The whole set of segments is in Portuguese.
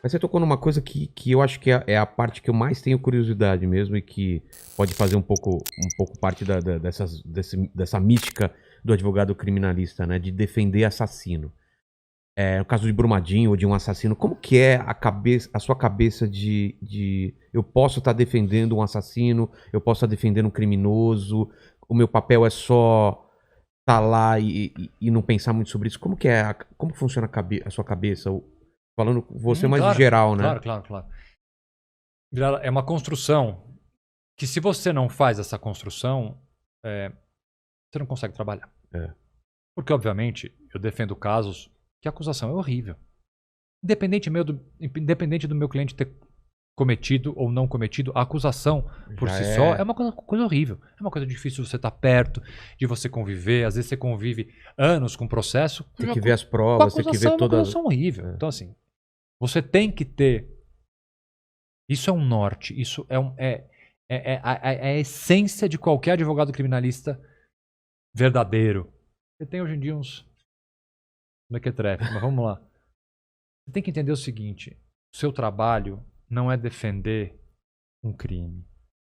Mas você tocou numa coisa que eu acho que é a parte que eu mais tenho curiosidade mesmo e que pode fazer um pouco parte dessa mística do advogado criminalista, né? De defender assassino. No caso de Brumadinho ou de um assassino, como que é a sua cabeça de eu posso estar defendendo um assassino, eu posso estar defendendo um criminoso, o meu papel é só estar lá e não pensar muito sobre isso? Como que como funciona a sua cabeça? Falando com você mais Claro, de geral, né? Claro. É uma construção que, se você não faz essa construção, você não consegue trabalhar. Porque, obviamente, eu defendo casos que a acusação é horrível. Independente do meu cliente ter cometido ou não cometido, a acusação por si só é uma coisa horrível. É uma coisa difícil de você estar perto, de você conviver. Às vezes você convive anos com o processo. Tem que ver as provas, tem que ver todas. É uma acusação horrível. Então, assim, você tem que ter. Isso é um norte. Isso é a essência de qualquer advogado criminalista verdadeiro. Você tem hoje em dia uns mequetrefe, mas vamos lá. Você tem que entender o seguinte: o seu trabalho não é defender um crime.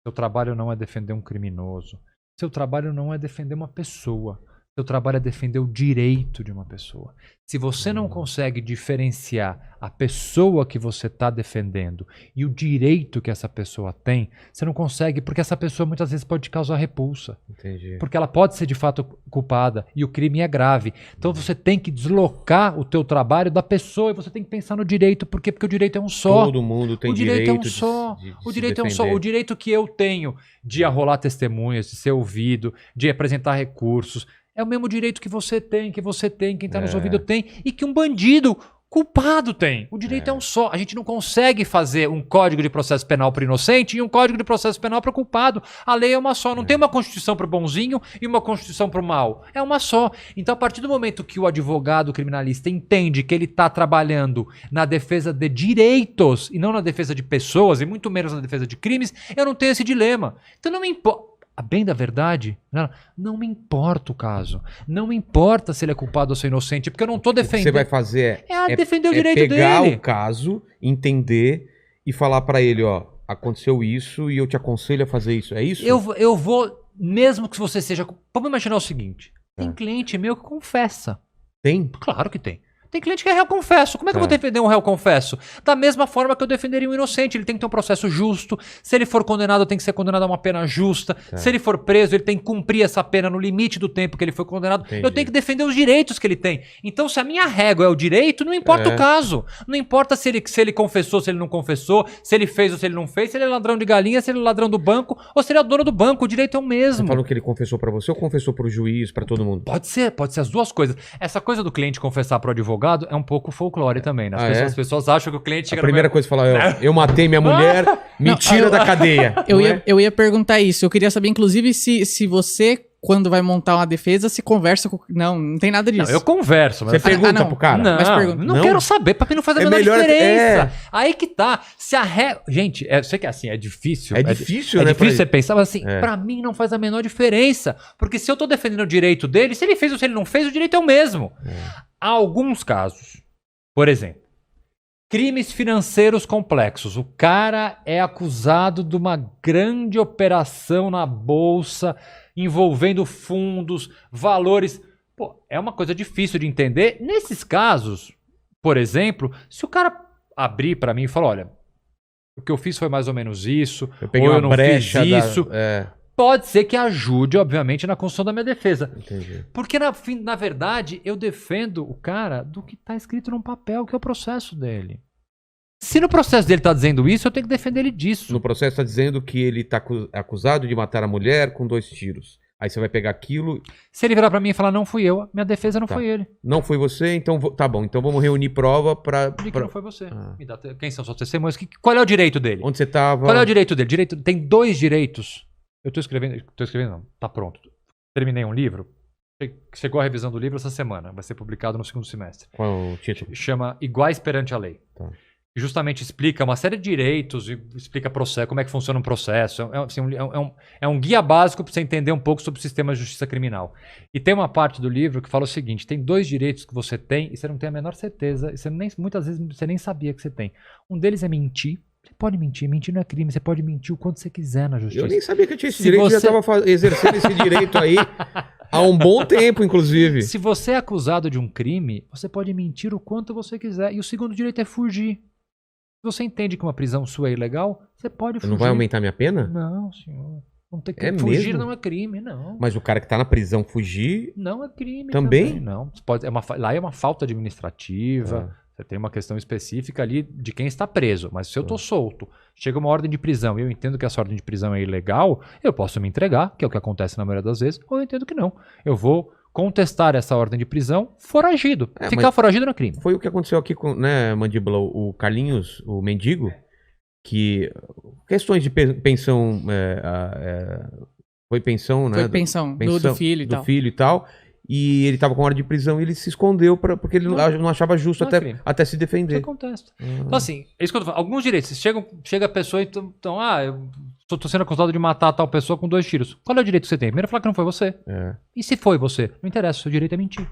Seu trabalho não é defender um criminoso. Seu trabalho não é defender uma pessoa. Seu trabalho é defender o direito de uma pessoa. Se você não consegue diferenciar a pessoa que você está defendendo e o direito que essa pessoa tem, você não consegue, porque essa pessoa muitas vezes pode te causar repulsa. Entendi. Porque ela pode ser de fato culpada e o crime é grave. Então você tem que deslocar o teu trabalho da pessoa e você tem que pensar no direito. Por quê? Porque o direito é um só. Todo mundo tem O direito é um de só. se O direito é um só. defender. O direito que eu tenho de arrolar testemunhas, de ser ouvido, de apresentar recursos, é o mesmo direito que você tem, quem está nos ouvindo tem, e que um bandido culpado tem. O direito é um só. A gente não consegue fazer um código de processo penal para o inocente e um código de processo penal para o culpado. A lei é uma só. Não tem uma constituição para o bonzinho e uma constituição para o mal. É uma só. Então, a partir do momento que o advogado criminalista entende que ele está trabalhando na defesa de direitos e não na defesa de pessoas, e muito menos na defesa de crimes, eu não tenho esse dilema. Então, não me importa. A bem da verdade, não me importa o caso. Não me importa se ele é culpado ou se é inocente, porque eu não estou defendendo. O que você vai fazer defender o direito pegar dele. o caso, entender e falar pra ele, ó, aconteceu isso e eu te aconselho a fazer isso. É isso? Eu vou, mesmo que você seja... Vamos imaginar o seguinte. Tem cliente meu que confessa. Tem? Claro que tem. Tem cliente que é réu confesso. Como é que eu vou defender um réu confesso? Da mesma forma que eu defenderia um inocente. Ele tem que ter um processo justo. Se ele for condenado, tem que ser condenado a uma pena justa. Se ele for preso, ele tem que cumprir essa pena no limite do tempo que ele foi condenado. Entendi. Eu tenho que defender os direitos que ele tem. Então, se a minha régua é o direito, não importa o caso. Não importa se ele confessou, se ele não confessou, se ele fez ou se ele não fez, se ele é ladrão de galinha, se ele é ladrão do banco ou se ele é o dono do banco. O direito é o mesmo. Você falou que ele confessou pra você ou confessou pro juiz, pra todo mundo? Pode ser as duas coisas. Essa coisa do cliente confessar pro advogado é um pouco folclore também, né? As pessoas acham que o cliente chega A primeira coisa que fala, eu matei minha mulher, me tira da cadeia. Eu ia perguntar isso. Eu queria saber, inclusive, se você, quando vai montar uma defesa, se conversa com... Não tem nada disso. Não, eu converso. Mas... Você pergunta pro cara? Não, mas pergunta. não quero saber. Pra mim não faz a menor diferença. Aí que tá. Se a Gente, eu sei que assim, é difícil. É difícil, né? É difícil você pensar, mas assim, pra mim não faz a menor diferença. Porque se eu tô defendendo o direito dele, se ele fez ou se ele não fez, o direito é o mesmo. Há alguns casos, por exemplo, crimes financeiros complexos. O cara é acusado de uma grande operação na bolsa envolvendo fundos, valores. Pô, é uma coisa difícil de entender. Nesses casos, por exemplo, se o cara abrir para mim e falar, olha, o que eu fiz foi mais ou menos isso, eu peguei ou uma eu não brecha fiz isso, pode ser que ajude, obviamente, na construção da minha defesa. Entendi. Porque, na verdade, eu defendo o cara do que está escrito num papel, que é o processo dele. Se no processo dele tá dizendo isso, eu tenho que defender ele disso. No processo tá dizendo que ele tá acusado de matar a mulher com 2 tiros. Aí você vai pegar aquilo... Se ele virar pra mim e falar, não fui eu, minha defesa não foi ele. Não foi você, então tá bom. Então vamos reunir prova pra... De que não foi você. Quem são suas testemunhas? Qual é o direito dele? Onde você tava? Qual é o direito dele? Tem 2 direitos. Eu tô escrevendo não, tá pronto. Terminei um livro. Chegou a revisão do livro essa semana. Vai ser publicado no 2º semestre. Qual é o título? Chama Iguais Perante a Lei. Tá. justamente explica uma série de direitos, e explica processo, como é que funciona um processo. É um guia básico para você entender um pouco sobre o sistema de justiça criminal. E tem uma parte do livro que fala o seguinte: tem 2 direitos que você tem e você não tem a menor certeza, e você muitas vezes você nem sabia que você tem. Um deles é mentir. Você pode mentir, mentir não é crime, você pode mentir o quanto você quiser na justiça. Eu nem sabia que eu tinha esse Se direito, você- já estava exercendo esse direito aí há um bom tempo, inclusive. Se você é acusado de um crime, você pode mentir o quanto você quiser. E o segundo direito é fugir. Se você entende que uma prisão sua é ilegal, você pode fugir. Não vai aumentar minha pena? Não, senhor. Não tem que É fugir mesmo? não é crime, não. Mas o cara que tá na prisão fugir... Não é crime Também? Não. Você pode, lá é uma falta administrativa. Você tem uma questão específica ali de quem está preso. Mas se eu tô solto, chega uma ordem de prisão e eu entendo que essa ordem de prisão é ilegal, eu posso me entregar, que é o que acontece na maioria das vezes, ou eu entendo que não. Eu vou contestar essa ordem de prisão foragido. Ficar mas- foragido não é crime. Foi o que aconteceu aqui com, né, Mandíbula, o Carlinhos, o mendigo, que questões de pensão, foi pensão, né? Foi pensão, do filho e do tal. filho e tal. E ele tava com hora de prisão e ele se escondeu porque ele não achava justo Não é crime. até se Isso defender. acontece. Então, assim, é isso que eu tô falando. Alguns direitos. Chega a pessoa e eu tô sendo acusado de matar tal pessoa com 2 tiros. Qual é o direito que você tem? Primeiro, falar que não foi você. É. E se foi você? Não interessa, o seu direito é mentir.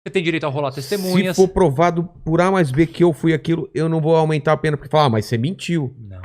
Você tem direito a rolar testemunhas. Se for provado por A mais B que eu fui aquilo, eu não vou aumentar a pena porque falar, mas você mentiu. Não.